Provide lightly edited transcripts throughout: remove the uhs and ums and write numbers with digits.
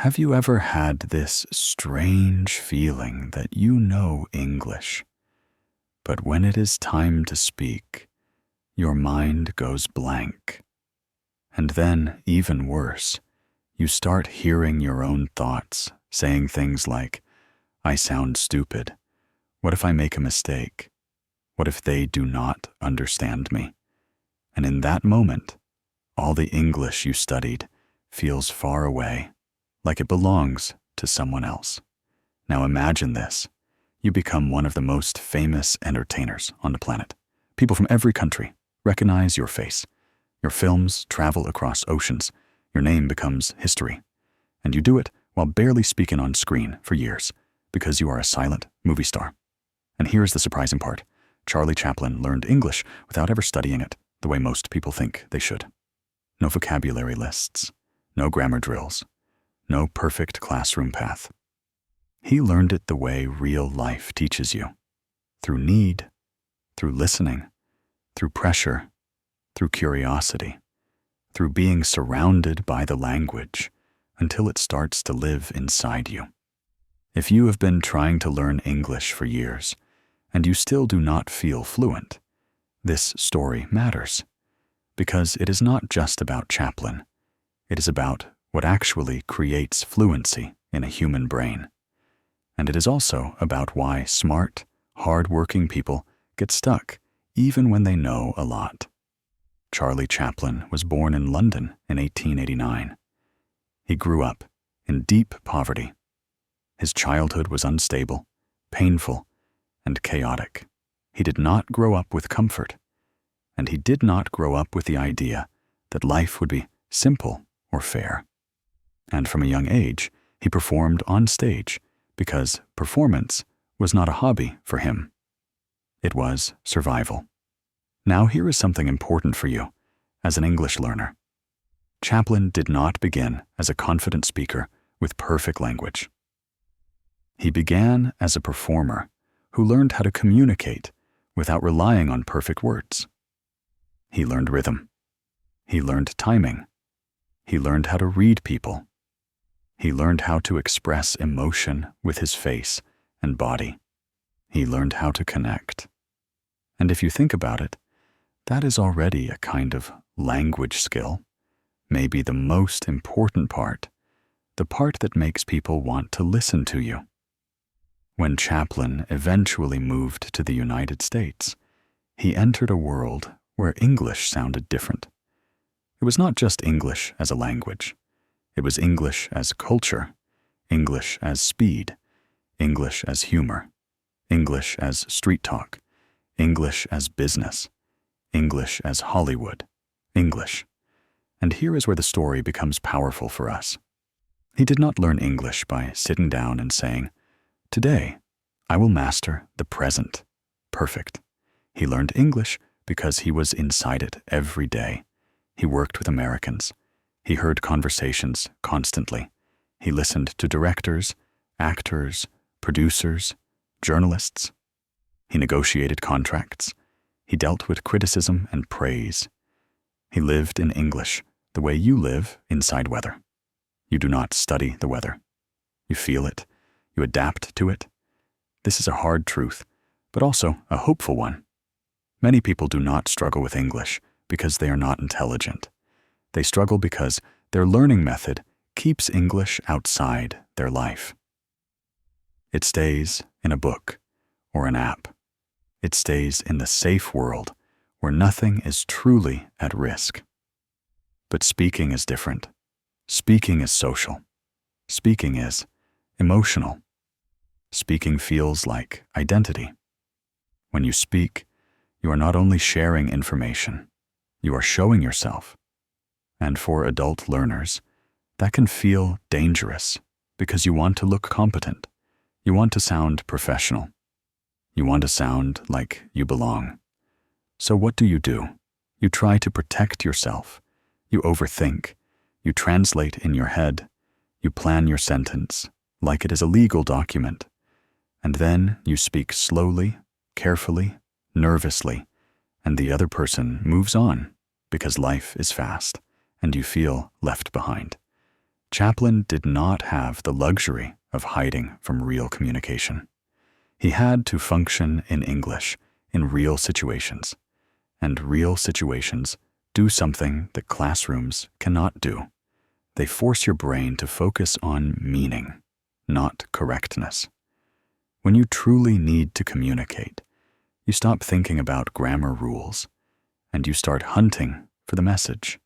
Have you ever had this strange feeling that you know English, but when it is time to speak, your mind goes blank? And then, even worse, you start hearing your own thoughts, saying things like, "I sound stupid. What if I make a mistake? What if they do not understand me?" And in that moment, all the English you studied feels far away, like it belongs to someone else. Now imagine this. You become one of the most famous entertainers on the planet. People from every country recognize your face. Your films travel across oceans. Your name becomes history. And you do it while barely speaking on screen for years, because you are a silent movie star. And here's the surprising part. Charlie Chaplin learned English without ever studying it the way most people think they should. No vocabulary lists, no grammar drills, no perfect classroom path. He learned it the way real life teaches you, through need, through listening, through pressure, through curiosity, through being surrounded by the language until it starts to live inside you. If you have been trying to learn English for years and you still do not feel fluent, this story matters, because it is not just about Chaplin. It is about what actually creates fluency in a human brain. And it is also about why smart, hard-working people get stuck even when they know a lot. Charlie Chaplin was born in London in 1889. He grew up in deep poverty. His childhood was unstable, painful, and chaotic. He did not grow up with comfort, and he did not grow up with the idea that life would be simple or fair. And from a young age, he performed on stage because performance was not a hobby for him. It was survival. Now here is something important for you as an English learner. Chaplin did not begin as a confident speaker with perfect language. He began as a performer who learned how to communicate without relying on perfect words. He learned rhythm. He learned timing. He learned how to read people. He learned how to express emotion with his face and body. He learned how to connect. And if you think about it, that is already a kind of language skill, maybe the most important part, the part that makes people want to listen to you. When Chaplin eventually moved to the United States, he entered a world where English sounded different. It was not just English as a language. It was English as culture, English as speed, English as humor, English as street talk, English as business, English as Hollywood, English. And here is where the story becomes powerful for us. He did not learn English by sitting down and saying, "Today, I will master the present." Perfect. He learned English because he was inside it every day. He worked with Americans. He heard conversations constantly. He listened to directors, actors, producers, journalists. He negotiated contracts. He dealt with criticism and praise. He lived in English the way you live inside weather. You do not study the weather. You feel it. You adapt to it. This is a hard truth, but also a hopeful one. Many people do not struggle with English because they are not intelligent. They struggle because their learning method keeps English outside their life. It stays in a book or an app. It stays in the safe world where nothing is truly at risk. But speaking is different. Speaking is social. Speaking is emotional. Speaking feels like identity. When you speak, you are not only sharing information, you are showing yourself. And for adult learners, that can feel dangerous because you want to look competent. You want to sound professional. You want to sound like you belong. So what do? You try to protect yourself. You overthink. You translate in your head. You plan your sentence like it is a legal document. And then you speak slowly, carefully, nervously, and the other person moves on because life is fast and you feel left behind. Chaplin did not have the luxury of hiding from real communication. He had to function in English in real situations, and real situations do something that classrooms cannot do. They force your brain to focus on meaning, not correctness. When you truly need to communicate, you stop thinking about grammar rules, and you start hunting for the message.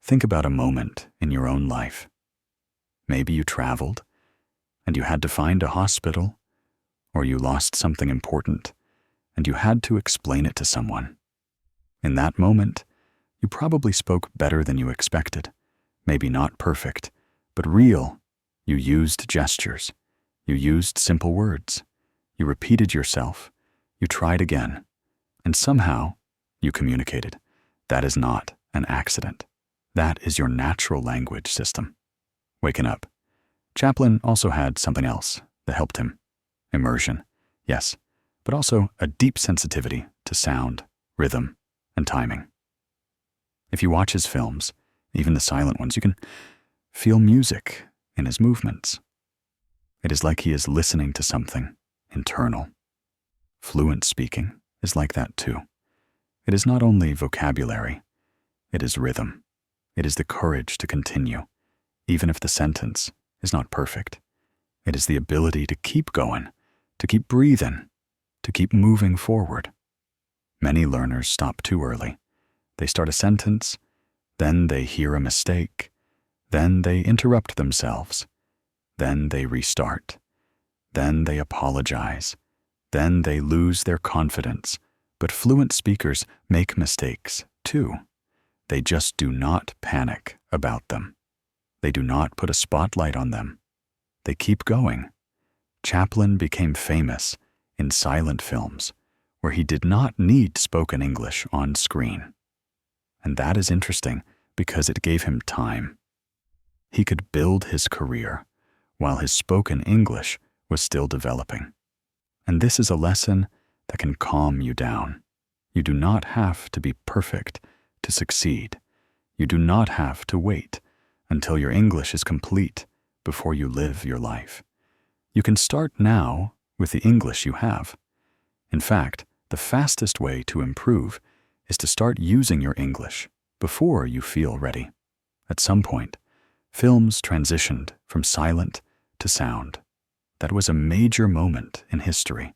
Think about a moment in your own life. Maybe you traveled, and you had to find a hospital, or you lost something important, and you had to explain it to someone. In that moment, you probably spoke better than you expected. Maybe not perfect, but real. You used gestures. You used simple words. You repeated yourself. You tried again. And somehow, you communicated. That is not an accident. That is your natural language system. Waking up. Chaplin also had something else that helped him. Immersion, yes, but also a deep sensitivity to sound, rhythm, and timing. If you watch his films, even the silent ones, you can feel music in his movements. It is like he is listening to something internal. Fluent speaking is like that too. It is not only vocabulary, it is rhythm. It is the courage to continue, even if the sentence is not perfect. It is the ability to keep going, to keep breathing, to keep moving forward. Many learners stop too early. They start a sentence, then they hear a mistake, then they interrupt themselves, then they restart, then they apologize, then they lose their confidence. But fluent speakers make mistakes too. They just do not panic about them. They do not put a spotlight on them. They keep going. Chaplin became famous in silent films where he did not need spoken English on screen. And that is interesting because it gave him time. He could build his career while his spoken English was still developing. And this is a lesson that can calm you down. You do not have to be perfect to succeed. You do not have to wait until your English is complete before you live your life. You can start now with the English you have. In fact, the fastest way to improve is to start using your English before you feel ready. At some point, films transitioned from silent to sound. That was a major moment in history.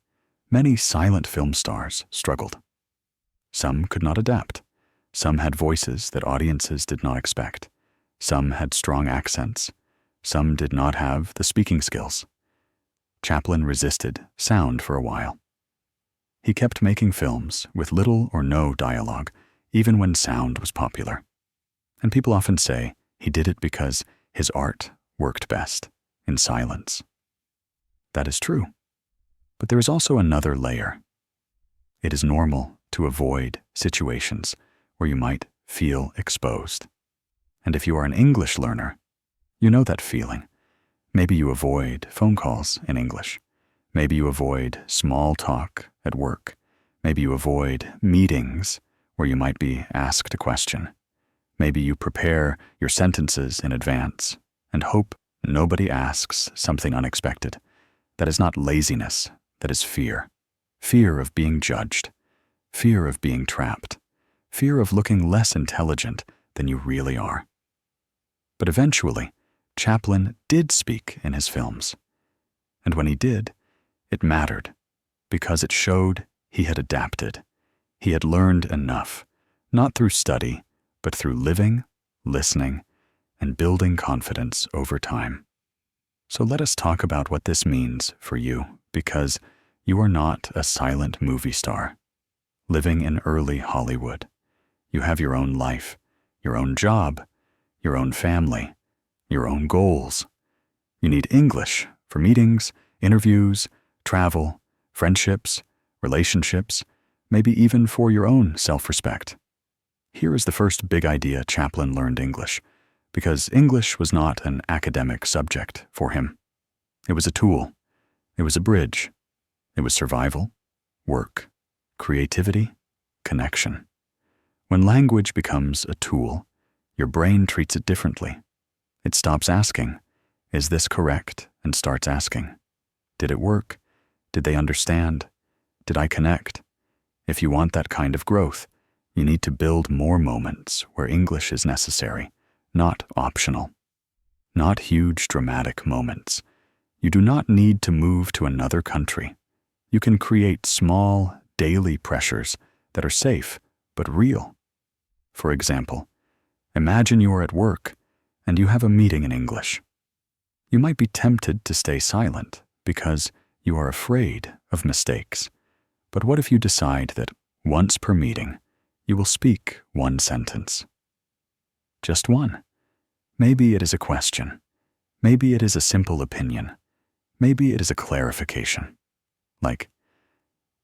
Many silent film stars struggled. Some could not adapt. Some had voices that audiences did not expect. Some had strong accents. Some did not have the speaking skills. Chaplin resisted sound for a while. He kept making films with little or no dialogue, even when sound was popular. And people often say he did it because his art worked best in silence. That is true. But there is also another layer. It is normal to avoid situations where you might feel exposed. And if you are an English learner, you know that feeling. Maybe you avoid phone calls in English. Maybe you avoid small talk at work. Maybe you avoid meetings where you might be asked a question. Maybe you prepare your sentences in advance and hope nobody asks something unexpected. That is not laziness, that is fear. Fear of being judged. Fear of being trapped. Fear of looking less intelligent than you really are. But eventually, Chaplin did speak in his films. And when he did, it mattered, because it showed he had adapted. He had learned enough, not through study, but through living, listening, and building confidence over time. So let us talk about what this means for you, because you are not a silent movie star living in early Hollywood. You have your own life, your own job, your own family, your own goals. You need English for meetings, interviews, travel, friendships, relationships, maybe even for your own self-respect. Here is the first big idea Chaplin learned English, because English was not an academic subject for him. It was a tool. It was a bridge. It was survival, work, creativity, connection. When language becomes a tool, your brain treats it differently. It stops asking, "Is this correct?" and starts asking, "Did it work? Did they understand? Did I connect?" If you want that kind of growth, you need to build more moments where English is necessary, not optional. Not huge dramatic moments. You do not need to move to another country. You can create small, daily pressures that are safe but real. For example, imagine you are at work and you have a meeting in English. You might be tempted to stay silent because you are afraid of mistakes. But what if you decide that once per meeting, you will speak one sentence? Just one. Maybe it is a question. Maybe it is a simple opinion. Maybe it is a clarification. Like,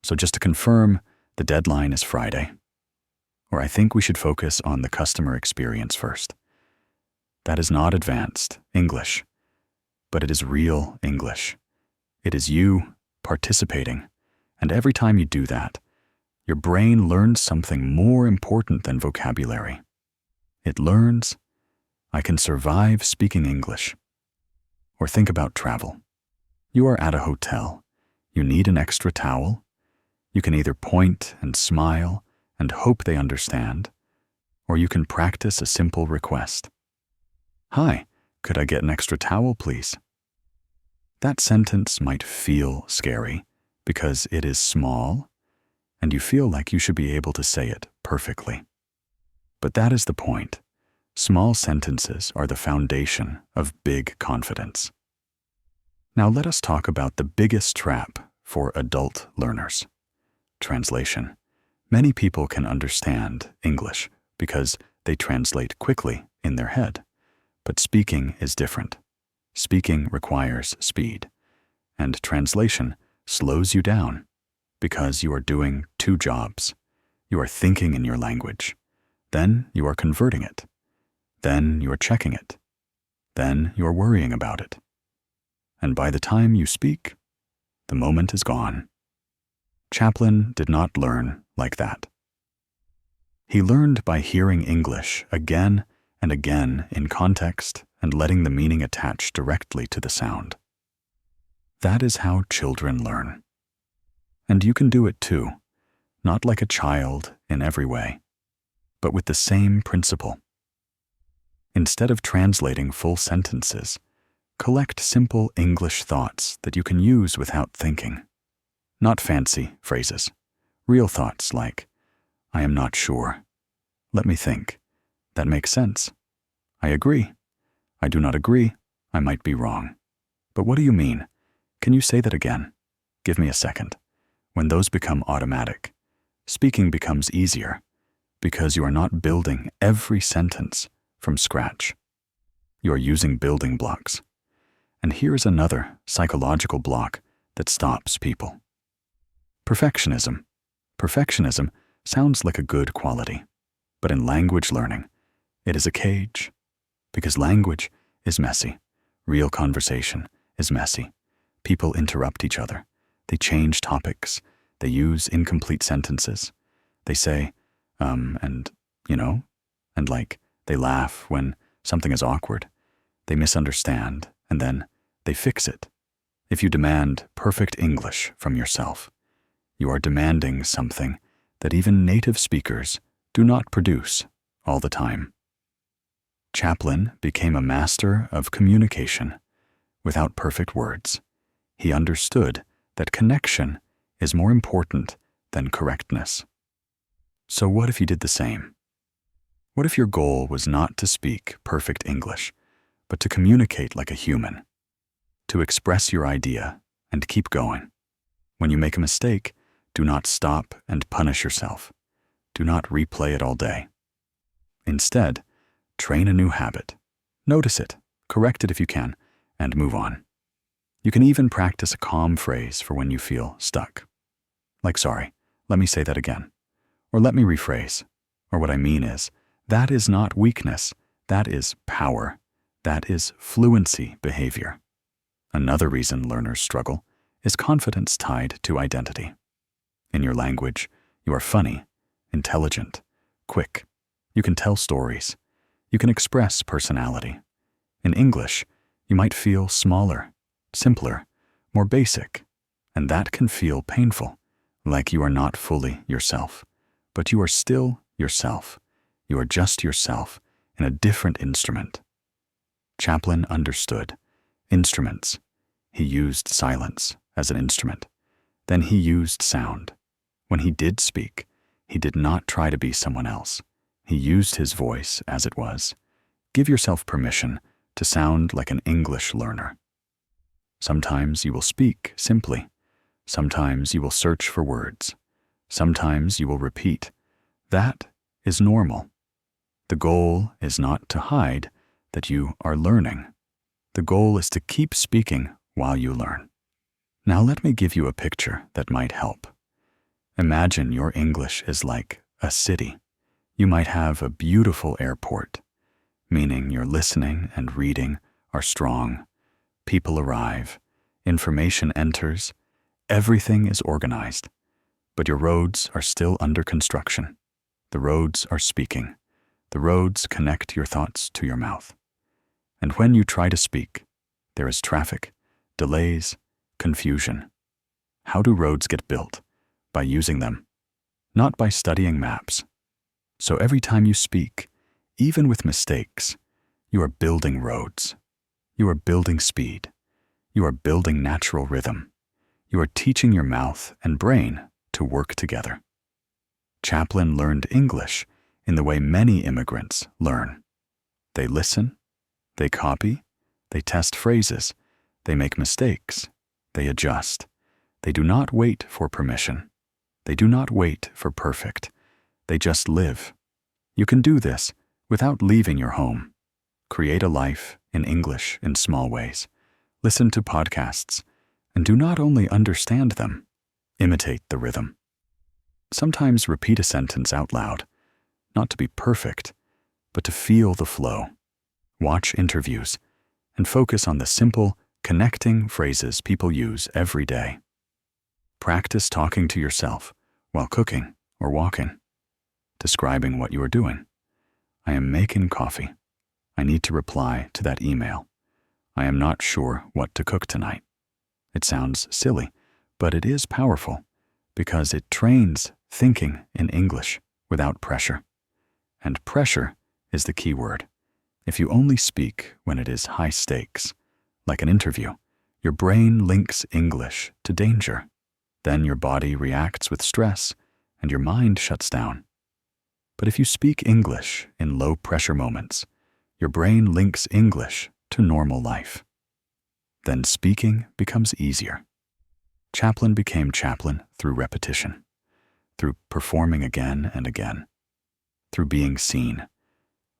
"So just to confirm, the deadline is Friday." Or, "I think we should focus on the customer experience first." That is not advanced English, but it is real English. It is you participating, and every time you do that, your brain learns something more important than vocabulary. It learns, "I can survive speaking English." Or think about travel. You are at a hotel. You need an extra towel. You can either point and smile and hope they understand, or you can practice a simple request. "Hi, could I get an extra towel, please?" That sentence might feel scary because it is small, and you feel like you should be able to say it perfectly. But that is the point. Small sentences are the foundation of big confidence. Now let us talk about the biggest trap for adult learners. Translation. Many people can understand English because they translate quickly in their head, but speaking is different. Speaking requires speed, and translation slows you down because you are doing two jobs. You are thinking in your language, then you are converting it, then you are checking it, then you are worrying about it. And by the time you speak, the moment is gone. Chaplin did not learn like that. He learned by hearing English again and again in context and letting the meaning attach directly to the sound. That is how children learn. And you can do it too, not like a child in every way, but with the same principle. Instead of translating full sentences, collect simple English thoughts that you can use without thinking. Not fancy phrases, real thoughts like, "I am not sure. Let me think. That makes sense. I agree. I do not agree. I might be wrong. But what do you mean? Can you say that again? Give me a second." When those become automatic, speaking becomes easier because you are not building every sentence from scratch. You are using building blocks. And here is another psychological block that stops people. Perfectionism. Perfectionism sounds like a good quality, but in language learning, it is a cage. Because language is messy. Real conversation is messy. People interrupt each other. They change topics. They use incomplete sentences. They say, and, and like, they laugh when something is awkward. They misunderstand, and then they fix it. If you demand perfect English from yourself, you are demanding something that even native speakers do not produce all the time. Chaplin became a master of communication without perfect words. He understood that connection is more important than correctness. So what if you did the same? What if your goal was not to speak perfect English, but to communicate like a human, to express your idea and keep going? When you make a mistake, do not stop and punish yourself. Do not replay it all day. Instead, train a new habit. Notice it, correct it if you can, and move on. You can even practice a calm phrase for when you feel stuck. Like, "Sorry, let me say that again." Or "Let me rephrase." Or what I mean is, that is not weakness, that is power. That is fluency behavior. Another reason learners struggle is confidence tied to identity. In your language, you are funny, intelligent, quick. You can tell stories. You can express personality. In English, you might feel smaller, simpler, more basic, and that can feel painful, like you are not fully yourself. But you are still yourself. You are just yourself in a different instrument. Chaplin understood instruments. He used silence as an instrument. Then he used sound. When he did speak, he did not try to be someone else. He used his voice as it was. Give yourself permission to sound like an English learner. Sometimes you will speak simply. Sometimes you will search for words. Sometimes you will repeat. That is normal. The goal is not to hide that you are learning. The goal is to keep speaking while you learn. Now let me give you a picture that might help. Imagine your English is like a city. You might have a beautiful airport, meaning your listening and reading are strong. People arrive, information enters, everything is organized, but your roads are still under construction. The roads are speaking. The roads connect your thoughts to your mouth. And when you try to speak, there is traffic, delays, confusion. How do roads get built? By using them, not by studying maps. So every time you speak, even with mistakes, you are building roads. You are building speed. You are building natural rhythm. You are teaching your mouth and brain to work together. Chaplin learned English in the way many immigrants learn. They listen, they copy, they test phrases, they make mistakes, they adjust. They do not wait for permission. They do not wait for perfect. They just live. You can do this without leaving your home. Create a life in English in small ways. Listen to podcasts, and do not only understand them, imitate the rhythm. Sometimes repeat a sentence out loud, not to be perfect, but to feel the flow. Watch interviews, and focus on the simple, connecting phrases people use every day. Practice talking to yourself while cooking or walking, describing what you are doing. I am making coffee. I need to reply to that email. I am not sure what to cook tonight. It sounds silly, but it is powerful because it trains thinking in English without pressure. And pressure is the key word. If you only speak when it is high stakes, like an interview, your brain links English to danger. Then your body reacts with stress and your mind shuts down. But if you speak English in low-pressure moments, your brain links English to normal life. Then speaking becomes easier. Chaplin became Chaplin through repetition, through performing again and again, through being seen,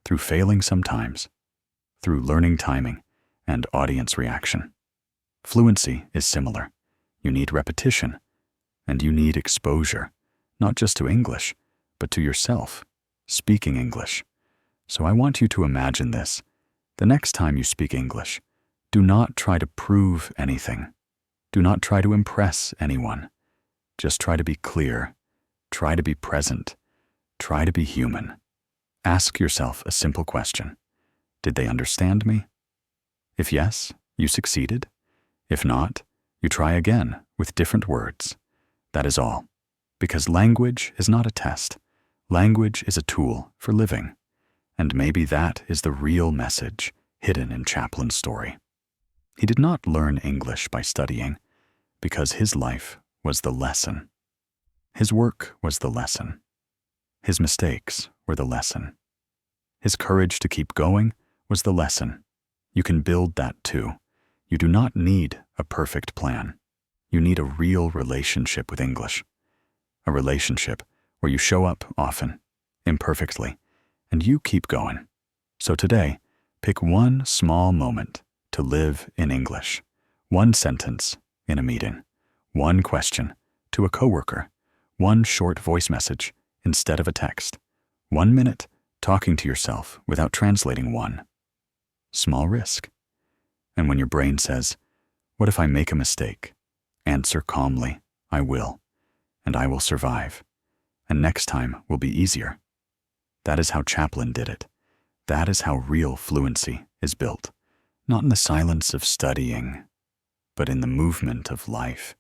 through failing sometimes, through learning timing and audience reaction. Fluency is similar. You need repetition, and you need exposure, not just to English, but to yourself, speaking English. So I want you to imagine this. The next time you speak English, do not try to prove anything. Do not try to impress anyone. Just try to be clear. Try to be present. Try to be human. Ask yourself a simple question. Did they understand me? If yes, you succeeded. If not, you try again with different words. That is all. Because language is not a test. Language is a tool for living. And maybe that is the real message hidden in Chaplin's story. He did not learn English by studying, because his life was the lesson. His work was the lesson. His mistakes were the lesson. His courage to keep going was the lesson. You can build that too. You do not need a perfect plan. You need a real relationship with English. A relationship where you show up often, imperfectly, and you keep going. So today, pick one small moment to live in English. One sentence in a meeting. One question to a coworker. One short voice message instead of a text. 1 minute talking to yourself without translating one. Small risk. And when your brain says, "What if I make a mistake?" answer calmly, "I will, and I will survive, and next time will be easier." That is how Chaplin did it. That is how real fluency is built. not in the silence of studying, but in the movement of life.